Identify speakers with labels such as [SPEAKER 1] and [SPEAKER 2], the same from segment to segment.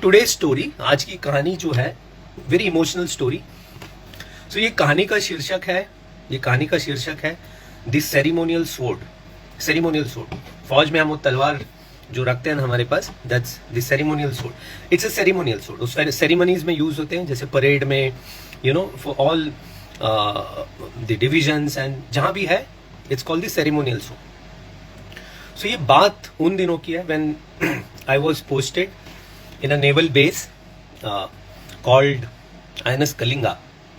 [SPEAKER 1] Today story, आज की कहानी जो है वेरी इमोशनल स्टोरी। सो ये कहानी का शीर्षक है the ceremonial sword. Ceremonial sword, फौज में हम वो तलवार जो रखते हैं ना हमारे पास, that's the ceremonial sword. It's a ceremonial sword. उस सेरिमनीज में यूज होते हैं, जैसे परेड में, you know, for all the divisions and जहां भी है, it's called the ceremonial sword. So ये बात उन दिनों की है when I was posted in a naval base called INS Kalinga.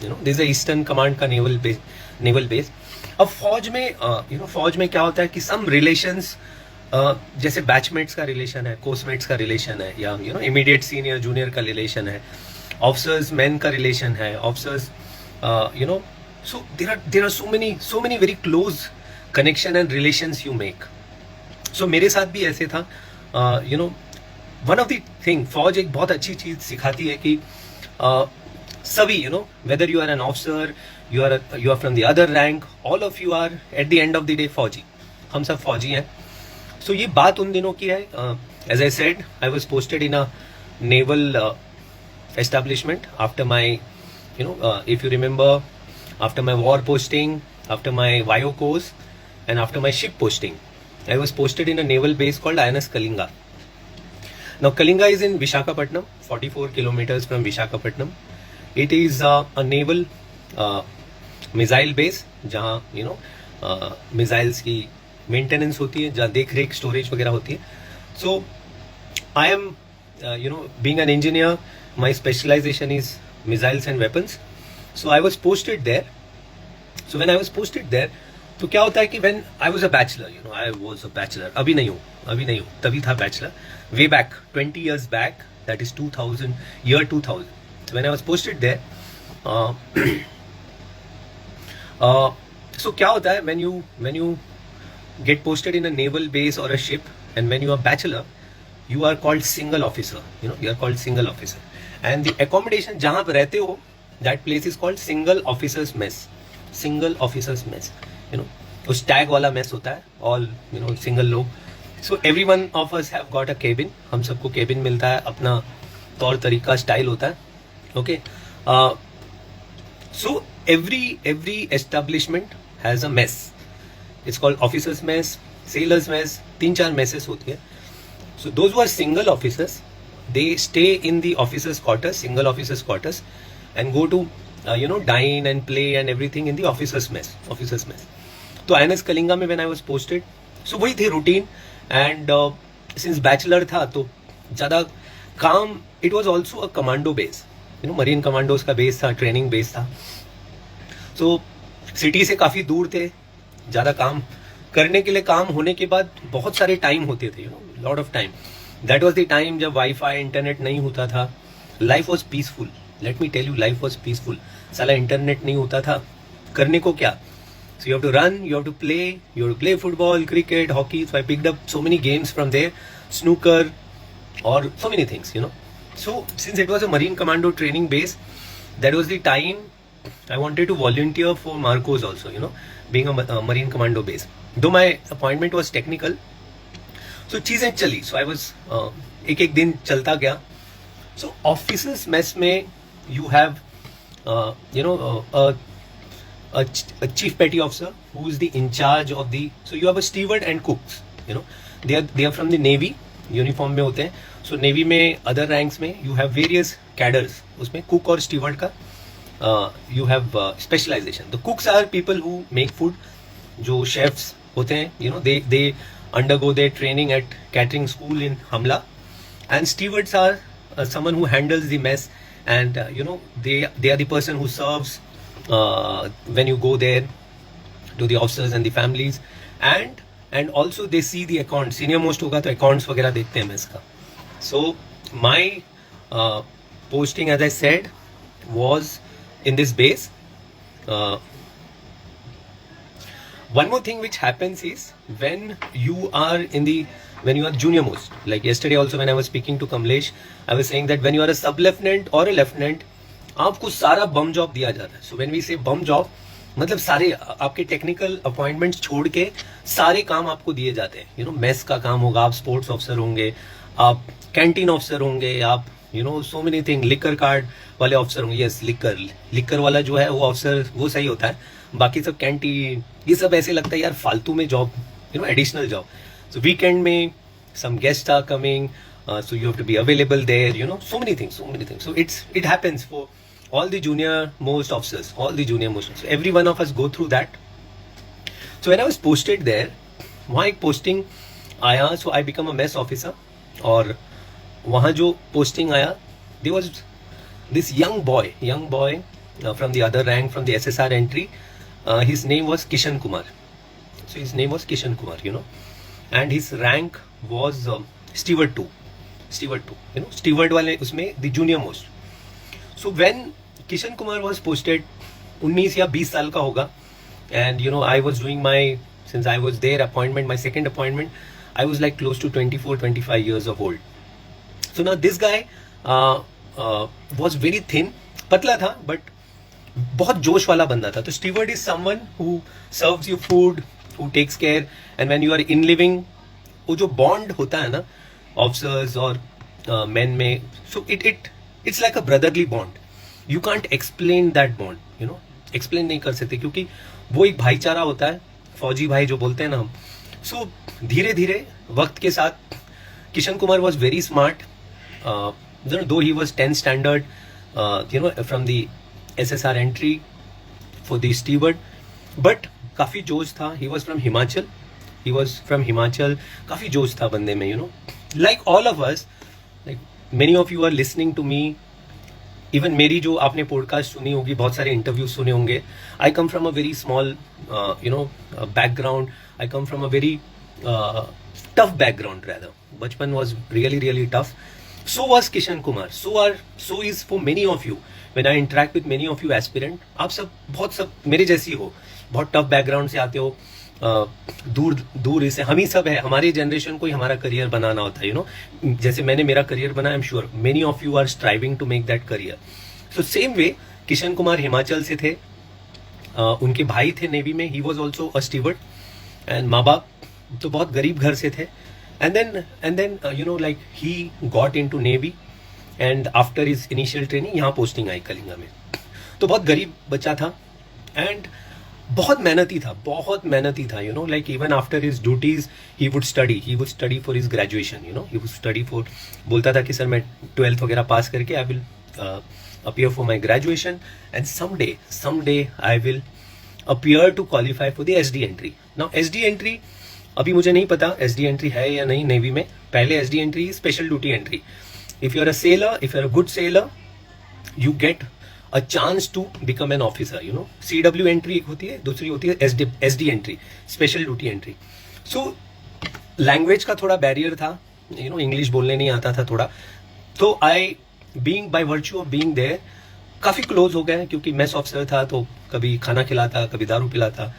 [SPEAKER 1] You know, this is a Eastern Command का naval base. अब फौज में फौज में क्या होता है कि some relations, जैसे बैचमेट्स का रिलेशन है, कोर्समेट्स का रिलेशन है, या इमीडिएट सीनियर जूनियर का रिलेशन है, ऑफिसर्स मैन का रिलेशन है, officers so there are so many very close connection and relations you make. So मेरे साथ भी ऐसे था। वन ऑफ द थिंग, फौज एक बहुत अच्छी चीज सिखाती है कि सभी, whether you are an officer, you are from the other rank, all of you are at the end of the day फौजी। हम सब फौजी हैं। सो ये बात उन दिनों की है। As I said, I was posted in a naval establishment after my, if you remember, after my war posting, after my वायो course and after my ship posting, I was posted in a naval base called INS Kalinga. Now Kalinga is in Visakhapatnam, 44 kilometers from Visakhapatnam. It is a naval missile base जहाँ missiles की maintenance होती है, जहाँ देख रेख storage वगैरह होती है. So I am being an engineer, my specialization is missiles and weapons. So I was posted there. So when I was posted there, तो क्या होता है कि when I was a bachelor, I was a bachelor, अभी नहीं हूँ, तभी था bachelor, way back 20 years back, that is 2000, year 2000, when I was posted there. So क्या होता है when you get posted in a naval base और a ship, and when you are bachelor, you are called single officer, you are called single officer, and the accommodation जहां पर रहते हो, that place is called single officers mess, single officers mess. उस tag वाला mess होता है, all single लोग। So every one of us have got a cabin, हम सबको केबिन मिलता है, अपना तौर तरीका स्टाइल होता है। Okay, so every establishment has a mess, it's called officers mess, sailors mess, 3-4 messes होती है। So those who are single officers, they stay in the officers quarters, single officers quarters, and go to dine and play and everything in the officers mess. तो INS Kalinga में when I was posted, so वही थे routine, and since bachelor था तो ज़्यादा काम, it was also a commando base, marine commandos का base था, ट्रेनिंग बेस था। so सिटी से काफ़ी दूर थे, ज़्यादा काम करने के लिए, काम होने के बाद बहुत सारे टाइम होते थे, lot of time. That was the time जब वाईफाई इंटरनेट नहीं होता था। Life was peaceful, let me tell you, life was peaceful. साला इंटरनेट नहीं होता था, करने को क्या? So you have to run, you have to play football, cricket, hockey. So I picked up so many games from there, snooker और so many things, so since it was a marine commando training base, that was the time I wanted to volunteer for Marcos also, being a marine commando base. Though my appointment was technical, so चीजें चली. So I was एक दिन चलता गया. So officers mess में you have a chief petty officer who is the in charge of the. So you have a steward and cooks. They are from the navy. Uniform में होते हैं. So navy में other ranks में you have various cadres. उसमें cook और steward का you have specialization. The cooks are people who make food. जो chefs होते हैं, they undergo their training at catering school in Hamla. And stewards are someone who handles the mess, and they are the person who serves when you go there to the officers and the families, and also they see the accounts. Senior most होगा तो accounts वगैरह देखते हैं mess का. So my posting, as I said, was in this base. One more thing which happens is when you are junior most, like yesterday also when I was speaking to Kamlesh, I was saying that when you are a sub lieutenant or a lieutenant, आपको सारा बम job दिया जा रहा है. So when we say bomb job, मतलब सारे आपके technical appointments छोड़ के सारे काम आपको दिए जाते हैं. मेस का काम होगा, आप स्पोर्ट्स ऑफिसर होंगे, आप कैंटीन ऑफिसर होंगे, आप you know so many thing. Liquor card वाले ऑफिसर होंगे, यस लिकर वाला जो है वो ऑफिसर वो सही होता है. बाकी सब कैंटीन ये सब ऐसे लगता है यार फालतू में job, you know additional job. So weekend में some guests are coming, so you have to be available there, you know, so many things. So it happens for all the junior most officers, so every one of us go through that. So when I was posted there, वहाँ एक posting आया, so I become a mess officer. और वहाँ जो posting आया, there was this young boy from the other rank, from the SSR entry. His name was Kishan Kumar. So his name was Kishan Kumar, you know, and his rank was steward 2, you know, steward वाले उसमें the junior most. So when Kishan Kumar was posted, 19 या 20 साल का होगा, and you know I was doing since I was there appointment, my second appointment, I was like close to 24-25 years of old. So now this guy was very thin, पतला था, but बहुत जोश वाला बंदा था. तो steward is someone who serves you food, who takes care, and when you are in living, वो जो बॉन्ड होता है ना ऑफिसर्स और मेन में, so it's like a brotherly bond. You can't explain that bond, you no, explain नहीं कर सकते, क्योंकि वो एक भाईचारा होता है, फौजी भाई जो बोलते हैं ना हम. सो धीरे धीरे वक्त के साथ Kishan Kumar was very smart, though he was 10th standard, you know, from the SSR entry for the steward, but काफी जोश था. ही वॉज फ्रॉम हिमाचल, काफी जोश था बंदे में, you know, like all of us, like many of you are listening to me. Even मेरी जो आपने पॉडकास्ट सुनी होगी, बहुत सारे इंटरव्यूज सुने होंगे. I come from a very small, you know, background. I come from a very tough background rather. बचपन was really tough. So was Kishan Kumar. So is for many of you. When I interact with many of you aspirant, आप सब मेरे जैसी हो, बहुत tough background से आते हो, दूर से हम ही सब है. हमारी जनरेशन को ही हमारा करियर बनाना होता है, यू नो, जैसे मैंने मेरा करियर बनाया. I am sure many of you are striving to make that career. So same way Kishan Kumar Himachal से थे, उनके भाई थे नेवी में, he was also a steward, and माँ बाप तो बहुत गरीब घर से थे. And then you know, like he got into Navy, and after his initial training यहाँ पोस्टिंग आई कलिंगा में. तो बहुत गरीब बच्चा था, and बहुत मेहनती था, you know, like even after his duties he would study for his graduation, you know, he would study for, बोलता था कि सर मैं 12th वगैरह पास करके I will appear for my graduation, and someday I will appear to qualify for the SD entry. Now SD entry अभी मुझे नहीं पता SD एंट्री है या नहीं नेवी में. पहले SD entry special duty entry. If you are a sailor, if you are a good sailor, you get a chance to become an officer, you know. CW entry एक होती है, दूसरी होती है SD entry, special duty entry. So language का थोड़ा barrier था, you know, English बोलने नहीं आता था थोड़ा. तो I being by virtue of being there काफी क्लोज हो गए, क्योंकि मेस ऑफिसर था, तो कभी खाना खिलाता, कभी दारू पिलाता,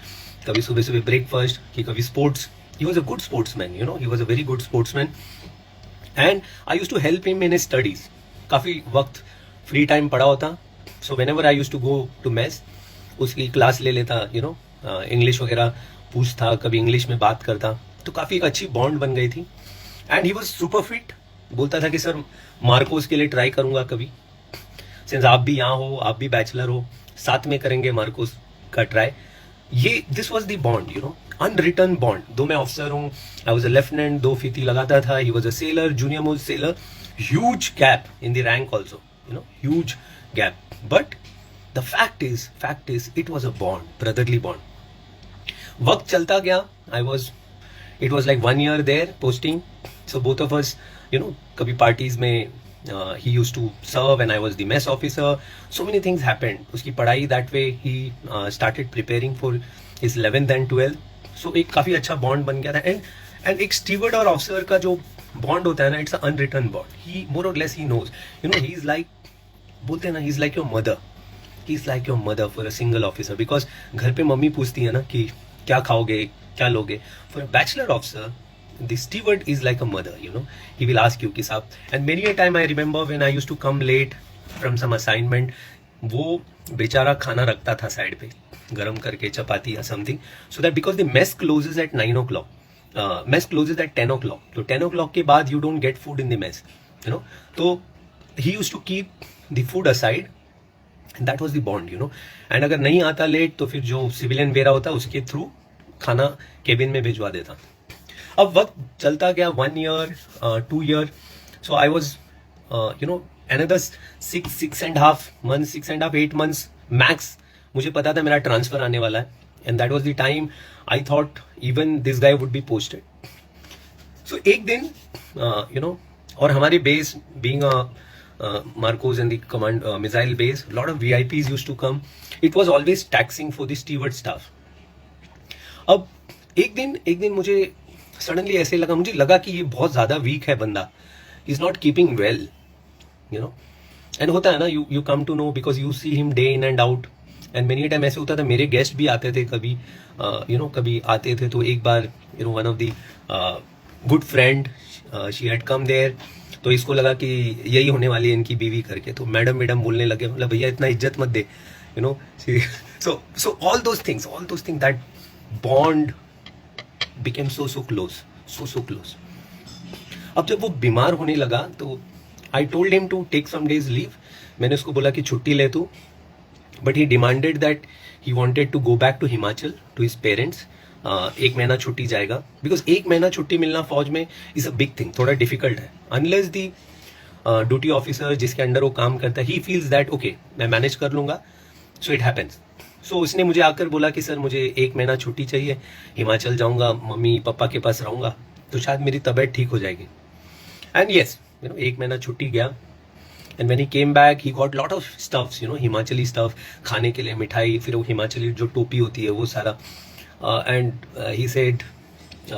[SPEAKER 1] कभी सुबह ब्रेकफास्ट, कि कभी sports. He was a good sportsman, you know, he was a very good sportsman, and I used to help him in his studies. काफी वक्त फ्री टाइम पड़ा होता, so whenever I used to go to mess, उसकी class ले लेता, you know, English वगैरह पूछता, कभी इंग्लिश में बात करता, तो काफी अच्छी बॉन्ड बन गई थी. And he was super fit. बोलता था कि सर मार्कोस के लिए ट्राई करूंगा कभी, सिंस आप भी यहाँ हो, आप भी बैचलर हो, साथ में करेंगे मार्कोस का ट्राई. ये this was the bond, you no, unreturned bond. दो मैं ऑफिसर हूँ, आई वॉज अ लेफ्टिनेंट, 2 फीती लगाता था. He was a sailor, junior most sailor. Huge gap in the rank also, you know, huge gap. But the fact is it was a bond, brotherly bond. वक्त चलता गया. It was like 1 year there posting. So both of us, you know, कभी parties में he used to serve and I was the mess officer. So many things happened. उसकी पढ़ाई that way he started preparing for his 11th and 12th. So एक काफी अच्छा bond बन गया था. and एक स्टीवर्ड और ऑफिसर का जो बॉन्ड होता है ना, it's unreturned bond. he more or less he knows, you know, he is like, बोलते हैं ना, he is like your mother. he is like your mother for a single officer, because घर पे मम्मी पूछती है ना कि क्या खाओगे, क्या लोगे. For a bachelor officer, the steward is like a mother, you know. He will ask you कि साहब, and many a time I remember when I used to come late from some assignment, वो बेचारा खाना रखता था side पे गरम करके, चपाती या something, so that because the mess closes at 9 o'clock, mess closes at 10 o'clock, तो 10 o'clock के बाद you don't get food in the mess, you know. तो he used to keep the food aside, and that was the bond, you know. And अगर नहीं आता late तो फिर जो सिविलियन बेरा होता उसके थ्रू खाना केबिन में भिजवा देता. अब वक्त चलता गया, 1 year, 2 year. So I was, another 6.5 months, 6.5, 8 months max. मुझे पता था मेरा ट्रांसफर आने वाला है. And that was the time I thought even this guy would be posted. So एक दिन, और हमारी base being Marcos and the command missile base, a lot of VIPs used to come. It was always taxing for the steward staff. अब एक दिन मुझे suddenly ऐसे लगा, मुझे लगा कि ये बहुत ज्यादा वीक है बंदा, is not keeping well, and होता है ना, you come to know because you see him day in and out. And many time ऐसे होता था, मेरे गेस्ट भी आते थे कभी, कभी आते थे. तो एक बार one of the good friend, she had come there, तो इसको लगा कि यही होने वाली है इनकी बीवी करके, तो मैडम बोलने लगे. मतलब भैया इतना इज्जत मत दे, so all those things that bond became so close. अब जब वो बीमार होने लगा तो I told him to take some days leave. मैंने उसको बोला कि छुट्टी ले तू, but he demanded that he wanted to go back to Himachal to his parents. 1 महीना छुट्टी जाएगा, बिकॉज 1 महीना छुट्टी मिलना फौज में इज अ बिग थिंग, थोड़ा डिफिकल्ट है. अनलेस दी ड्यूटी ऑफिसर जिसके अंडर वो काम करता है, ही फील्स दैट ओके मैं मैनेज कर लूंगा, सो इट हैपेंस. सो उसने मुझे आकर बोला कि सर मुझे 1 महीना छुट्टी चाहिए, हिमाचल जाऊंगा, मम्मी पापा के पास रहूंगा, तो शायद मेरी तबीयत ठीक हो जाएगी. एंड येस, 1 महीना छुट्टी गया. And when he came back he got lot of stuffs, Himachali stuff, खाने के लिए मिठाई, फिर वो हिमाचली जो टोपी होती है वो सारा. And he said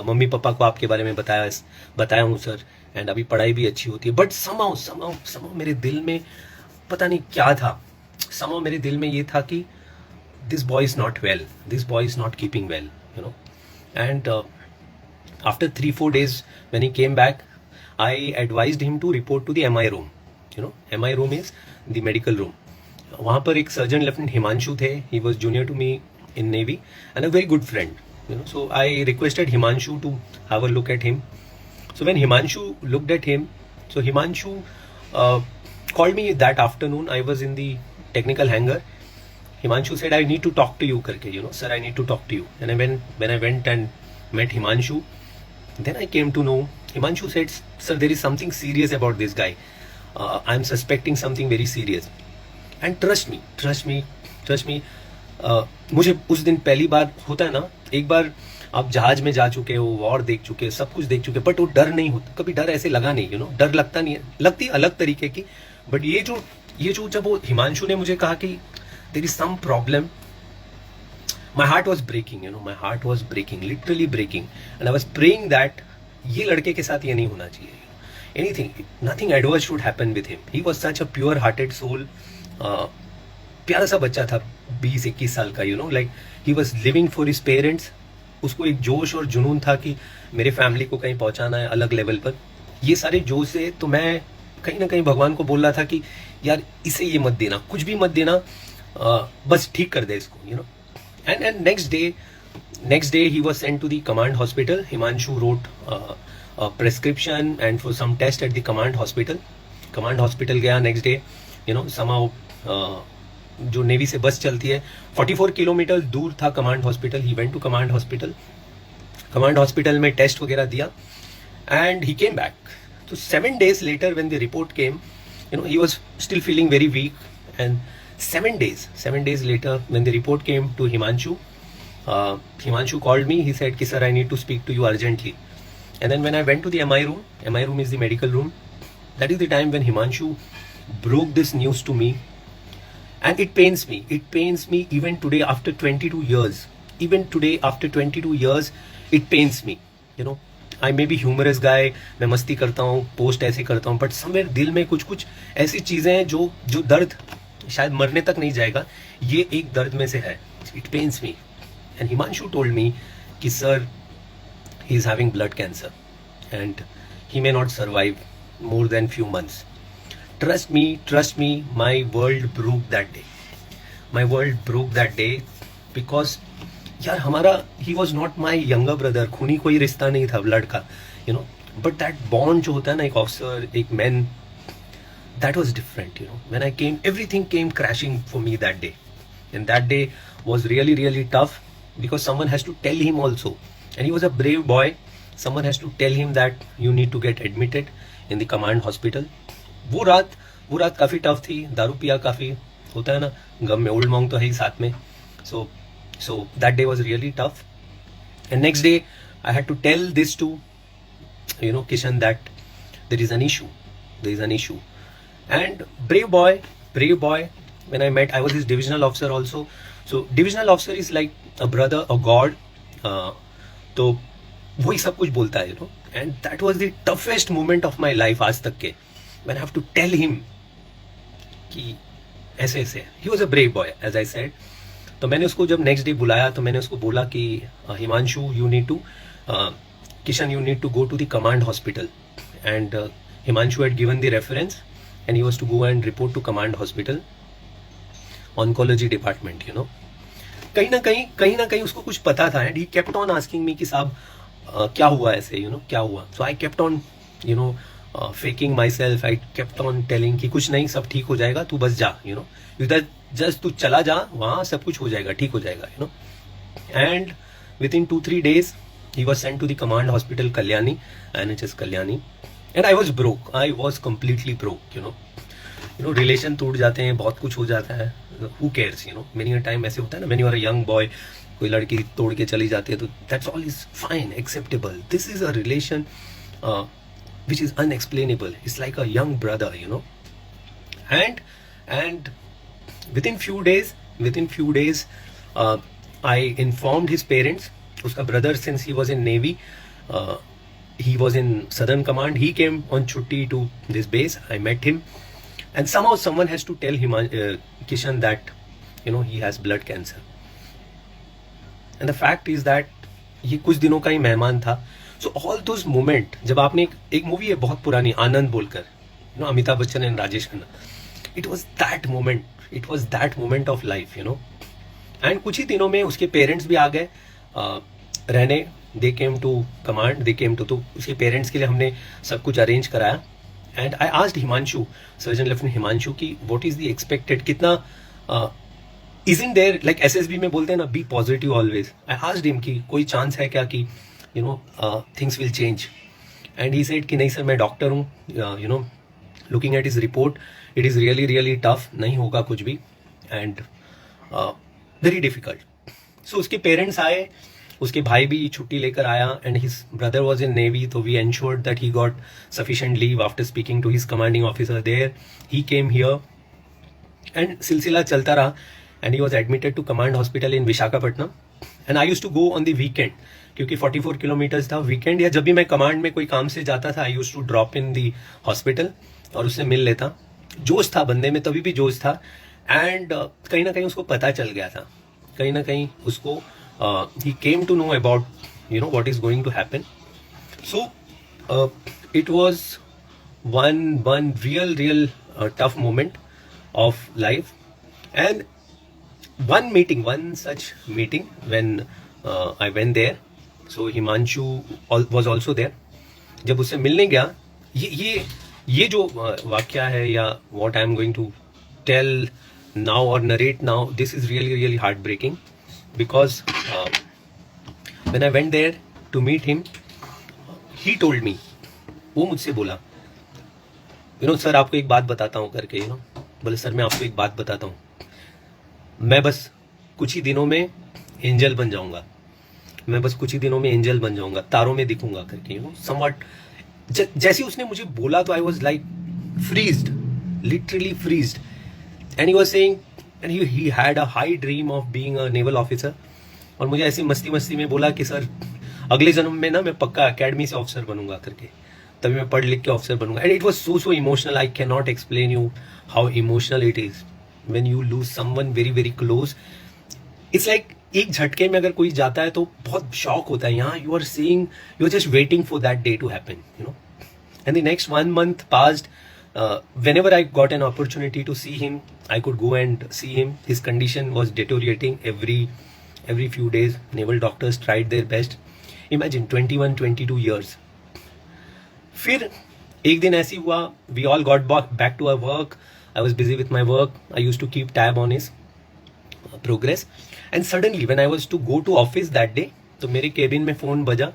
[SPEAKER 1] mummy papa को आपके बारे में बताया हूँ सर, एंड अभी पढ़ाई भी अच्छी होती है. बट somehow मेरे दिल में पता नहीं क्या था, somehow मेरे दिल में ये था कि this boy is not well, this boy is not keeping well, and after 3-4 days when he came back, I advised him to report to the MI room. MI room is the medical room. वहाँ पर एक surgeon lieutenant Himanshu थे, he was junior to me in Navy and a very good friend, so I requested Himanshu to have a look at him. So when Himanshu looked at him, so Himanshu called me that afternoon. I was in the technical hangar. Himanshu said, I need to talk to you karke, sir, I need to talk to you. And when I went and met Himanshu, then I came to know, Himanshu said, sir, there is something serious about this guy. I'm suspecting something very serious. And trust me, मुझे उस दिन पहली बार होता है ना, एक बार आप जहाज में जा चुके हो, वॉर देख चुके, सब कुछ देख चुके, बट वो डर नहीं होता, कभी डर ऐसे लगा नहीं, डर लगता नहीं है, लगती अलग तरीके की. बट ये जो जब वो हिमांशु ने मुझे कहा कि there is some problem, my heart was breaking, my heart was breaking, literally breaking, and I was praying that ये लड़के के साथ ये नहीं होना चाहिए. Nothing adverse should happen with him. He was such a pure hearted soul. प्यारा सा बच्चा था, 20-21 साल का, like he was living for his parents. उसको एक जोश और जुनून था कि मेरे फैमिली को कहीं पहुंचाना है अलग लेवल पर. ये सारे जोश से तो मैं कहीं ना कहीं भगवान को बोल रहा था कि यार इसे ये मत देना, कुछ भी मत देना, बस ठीक कर दे इसको, and next day he was sent to the command hospital. Himanshu wrote a prescription and for some test at the command hospital गया next day. somehow जो नेवी से बस चलती है, 44 किलोमीटर दूर था command hospital. He went to command hospital में test वगैरह दिया एंड ही केम बैक. तो 7 days later when the report came, he was still feeling very weak. And 7 days later when the report came to Himanshu, Himanshu called me. He said, sir, I need to speak to you urgently. And then when I went to the MI room is the medical room. That is the time when Himanshu broke this news to me. And it pains me even today after 22 years. It pains me. I may be humorous guy, मैं मस्ती करता हूँ, post ऐसे करता हूँ, but somewhere दिल में कुछ ऐसी चीजें हैं जो दर्द शायद मरने तक नहीं जाएगा, ये एक दर्द में से है. It pains me. And Himanshu told me कि sir, he is having blood cancer and he may not survive more than few months. Trust me, my world broke that day. Because यार हमारा, he was not my younger brother, खूनी कोई रिश्ता नहीं था blood का, but that bond जो होता है ना, एक ऑफिसर, एक man, that was different, you know. When I came, everything came crashing for me that day. And that day was really, really tough because someone has to tell him also. And he was a brave boy. Someone has to tell him that you need to get admitted in the command hospital. वो रात काफ़ी tough थी. दारू पिया काफ़ी, होता है ना, गम में ओल्ड मॉन्ग तो है ही साथ में. So that day was really tough. And next day I had to tell this to, you know, Kishan, that there is an issue. And brave boy, when I met, I was his divisional officer also. So divisional officer is like a brother, a god. तो वही सब कुछ बोलता है, you know. And that was the toughest moment of my life आज तक के, when I have to tell him कि ऐसे ऐसे. He was a brave boy, as I said. तो मैंने उसको जब नेक्स्ट डे बुलाया तो मैंने उसको बोला कि Himanshu, you need to, Kishan, you need to go to the command hospital. And Himanshu had given the reference and he was to go and report to command hospital, oncology department, you know. कहीं ना कहीं उसको कुछ पता था. And he kept on asking me कि साहब क्या हुआ ऐसे, you know, क्या हुआ. So I kept on, you know, faking myself. I kept on telling कि कुछ नहीं, सब ठीक हो जाएगा, तू बस जा, you know. Just तू चला जा, वहाँ सब कुछ हो जाएगा, ठीक हो जाएगा, you know. And within 2-3 days he was sent to the command hospital Kalyani, NHS Kalyani. And I was broke. I was completely broke, you know. Relation टूट जाते हैं, बहुत कुछ हो जाता है. Who cares, you know. Many a time ऐसे होता है ना, when you are a young boy, कोई लड़की तोड़ के चली जाती है तो that's all is fine, acceptable. This is a relation which is unexplainable. It's like a young brother, you know. And within few days, I informed his parents. उसका brother, since he was in Navy, he was in Southern Command. He came on chutti to this base. I met him. And somehow someone has to tell him, Kishan, that, you know, he has blood cancer. And the fact is that ये कुछ दिनों का ही मेहमान था. So all those moment, जब आपने एक movie है बहुत पुरानी, आनंद बोलकर, you know, Amitabh Bachchan and Rajesh Khanna, it was that moment of life, you know. And कुछ ही दिनों में उसके पेरेंट्स भी आ गए रहने. They came to command, तो उसके पेरेंट्स के लिए हमने सब कुछ अरेंज कराया. And I asked Himanshu, Surgeon Lieutenant Himanshu, कि what is the expected, कितना isn't there, like SSB में बोलते हैं ना, be positive always. I asked him कि कोई चांस है क्या कि, you know, things will change. And he said कि नहीं सर, मैं डॉक्टर हूँ, you know, looking at his report, it is really tough, नहीं होगा कुछ भी, and very difficult. So उसके पेरेंट्स आए, उसके भाई भी छुट्टी लेकर आया, and his brother was in Navy, so we ensured that he got sufficient leave. After speaking to his commanding officer there, he came here and सिलसिला चलता रहा. And he was admitted to command hospital in Visakhapatnam. And I used to go on the weekend, क्योंकि 44 kilometres था. Weekend या जब भी मैं command में कोई काम से जाता था, I used to drop in the hospital और उससे मिल लेता. जोश था बंदे में, तभी भी जोश था. एंड कहीं ना कहीं उसको पता चल गया था, कहीं ना कहीं उसको he came to know about, you know, what is going to happen. So it was one real tough moment of life. And one such meeting when I went there. So Himanshu was also there. जब उससे मिलने गया, ये जो वाक्या है, या what I am going to tell now or narrate now, this is really heartbreaking. Because when I went there to meet him, he told me, वो मुझसे बोला, you know, सर आपको एक बात बताता हूँ करके, you know, बोले सर मैं आपको एक बात बताता हूँ, मैं बस कुछ ही दिनों में एंजल बन जाऊंगा, तारों में दिखूंगा करके, you know, somewhat. जैसे उसने मुझे बोला तो I was like freezed, literally freezed. And he was saying, and he had a high dream of being a naval officer. और मुझे ऐसी मस्ती में बोला कि सर अगले जन्म में ना मैं पक्का अकेडमी से ऑफिसर बनूंगा करके, तभी मैं पढ़ लिख के ऑफिसर बनूंगा. And it was so emotional. I can not explain you how emotional it is when you lose someone very close. It's like एक झटके में अगर कोई जाता है तो बहुत शॉक होता है. यहाँ you are seeing, you are just waiting for that day to happen, you know. And the next 1 month passed. Whenever I got an opportunity to see him, I could go and see him. His condition was deteriorating every few days. Naval doctors tried their best. Imagine 21-22 years. फिर एक दिन ऐसी हुआ, we all got back to our work, I was busy with my work, I use to keep tab on his progress, and suddenly when I was to go to office that day, तो मेरे cabin में phone बजा।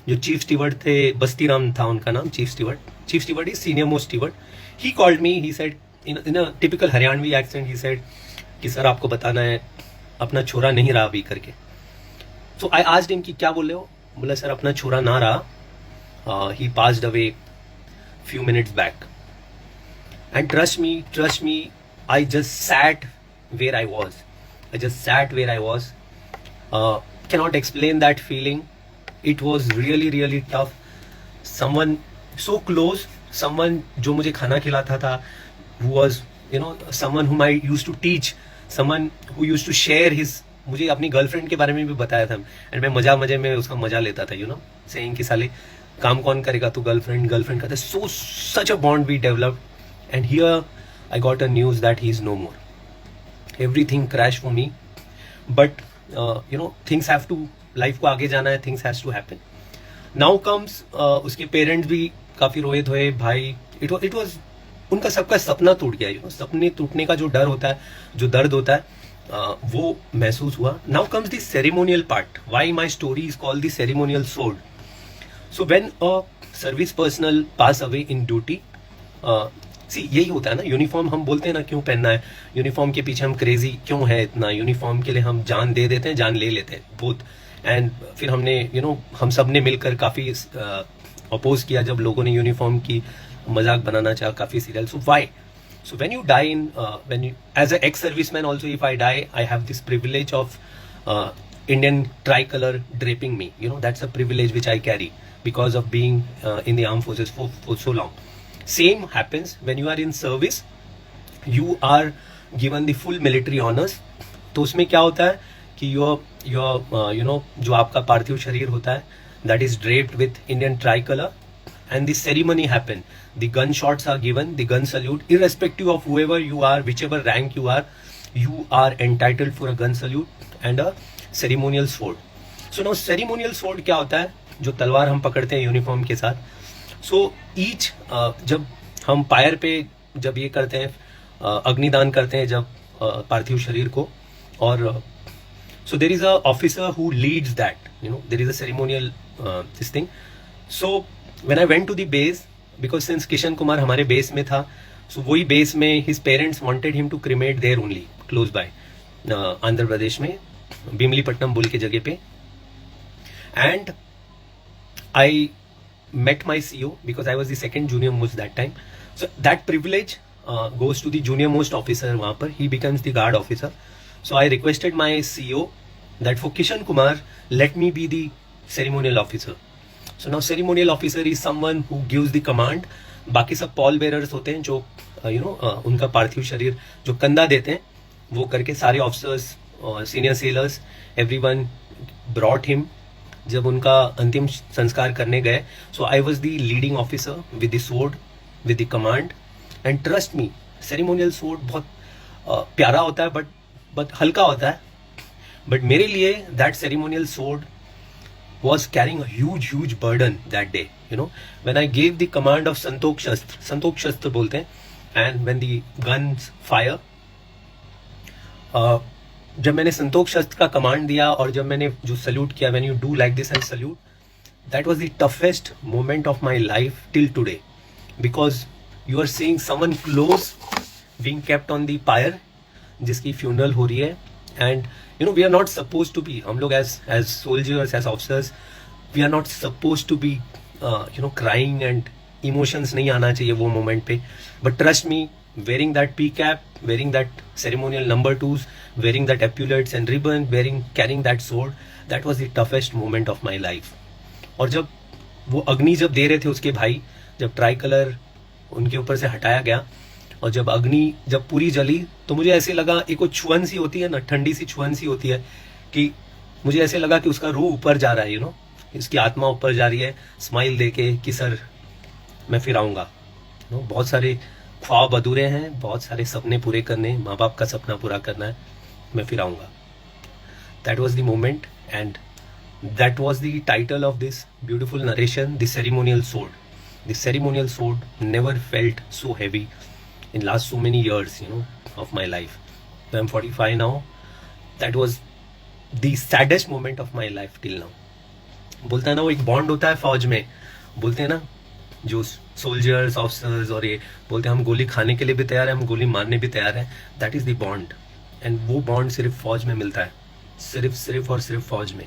[SPEAKER 1] जो chief steward थे, बस्तीराम था उनका नाम, chief steward is senior most steward. He called me, he said in a typical Haryanvi accent, he said कि सर आपको बताना है अपना छोरा नहीं रहा अभी करके। सो आई आस्क्ड हिम कि क्या बोल रहे हो? बोला सर अपना छोरा ना रहा, he passed away few minutes back. And trust me, I just sat where I was. Cannot explain that feeling. It was really, really tough. Someone so close, someone जो मुझे खाना खिलाता था, who was, someone whom I used to teach, someone who used to share his, मुझे अपनी girlfriend के बारे में भी बताया था, एंड मैं मजे में उसका मजा लेता था, सेइंग कि साले काम कौन करेगा, तो गर्लफ्रेंड करता। So such a bond we developed, and here I got a news that he is no more. Everything crash for me, but things have to, life को आगे जाना है, things has to happen. Now comes उसके parents भी काफी रोए धोए, भाई इट वाज उनका सबका सपना टूट गया, सपने टूटने का जो डर होता है, जो दर्द होता है, वो महसूस हुआ। Now comes the ceremonial part, why my story is called the ceremonial sword. So when a service personnel pass away in duty, see यही होता है ना, यूनिफॉर्म हम बोलते हैं ना क्यों पहनना है, यूनिफॉर्म के पीछे हम क्रेजी क्यों है इतना, यूनिफॉर्म के लिए हम जान दे देते हैं, जान ले लेते हैं बोथ। एंड फिर हमने हम सब ने मिलकर काफी अपोज किया जब लोगों ने यूनिफॉर्म की मजाक बनाना चाहा, काफी serial. So why? So when you die as an ex-serviceman also, if I die, I have this privilege of Indian tricolor draping me. That's a privilege which I carry because of being in the armed forces for so long. Same happens when you are in service. You are given the full military honors. तो उसमें क्या होता है कि your जो आपका पार्थिव शरीर होता है, that is draped with Indian tricolor, and the ceremony happen. The gunshots are given, the gun salute, irrespective of whoever you are, whichever rank you are entitled for a gun salute and a ceremonial sword. So now ceremonial sword क्या होता है? जो तलवार हम पकड़ते हैं uniform के साथ। सो ईच जब हम पायर पे जब ये करते हैं, अग्निदान करते हैं जब पार्थिव शरीर को, और so there is a officer who leads that, there is a ceremonial this thing. So when I went to the base, because since Kishan Kumar हमारे बेस में था, सो वही बेस में his parents wanted him to cremate there only, close by, Andhra Pradesh में भीमलीपट्टनम बुल के जगह पे। And I met my CO because I was the second junior most that time. So that privilege goes to the junior most officer वहाँ पर, he becomes the guard officer. So I requested my CO that for Kishan Kumar, let me be the ceremonial officer. So now ceremonial officer is someone who gives the command. बाकी सब pall bearers होते हैं जो उनका पार्थिव शरीर जो कंधा देते हैं, वो करके सारे officers, senior sailors, everyone brought him जब उनका अंतिम संस्कार करने गए। So I was the leading officer with the sword, with the command, and trust me, ceremonial sword बहुत प्यारा होता है, बट हल्का होता है। बट मेरे लिए that ceremonial sword was carrying a huge burden that day, when I gave the command of संतोष शस्त्र बोलते हैं, and when the guns fire, जब मैंने संतोष शस्त्र का कमांड दिया और जब मैंने जो सल्यूट किया, when you do like this and salute, that was the toughest moment of my life till today, because you are seeing someone close being kept on the pyre, जिसकी फ्यूनरल हो रही है, and we are not suppose to be, हम लोग as soldiers, as officers, we are not suppose to be crying, and emotions नहीं आना चाहिए वो मोमेंट पे। But trust me, wearing that P-cap, wearing that ceremonial number 2s, wearing that epaulets and ribbon, carrying that sword, that was the toughest moment of my life. और जब वो अग्नि जब दे रहे थे उसके भाई, जब ट्राई कलर उनके ऊपर से हटाया गया और जब अग्नि जब पूरी जली, तो मुझे ऐसे लगा, एक वो छुअन सी होती है ना, ठंडी सी छुअन सी होती है, कि मुझे ऐसे लगा कि उसका रूह ऊपर जा रहा है, इसकी आत्मा ऊपर जा रही है, स्माइल देके कि सर मैं फिर आऊंगा। बहुत सारे ख्वाब अधूरे हैं, बहुत सारे सपने पूरे करने, माँ बाप का सपना पूरा करना है, मैं फिर आऊंगा। That was the moment, and that was the title of this beautiful narration, the ceremonial sword. The ceremonial sword never felt so heavy in last so many years, of my life. So I'm 45 now. That was the saddest moment of my life till now. बोलता है ना, वो एक bond होता है फौज में, बोलते हैं ना जो सोल्जर्स ऑफिसर्स और ये बोलते हैं हम गोली खाने के लिए भी तैयार है, हम गोली मारने भी तैयार है. That is the bond. And वो बॉन्ड सिर्फ फौज में मिलता है, सिर्फ और सिर्फ फौज में.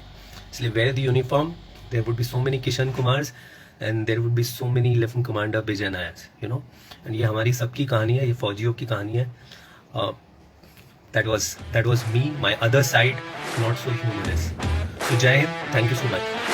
[SPEAKER 1] इसलिए wear the uniform, there would be so many Kishan Kumars and there would be so many lieutenant commander Vijay Nairs, and ये हमारी सबकी कहानी है, ये फौजियों की कहानी है. that was me, my other side, not so humorous. So Jai Hind, thank you so much.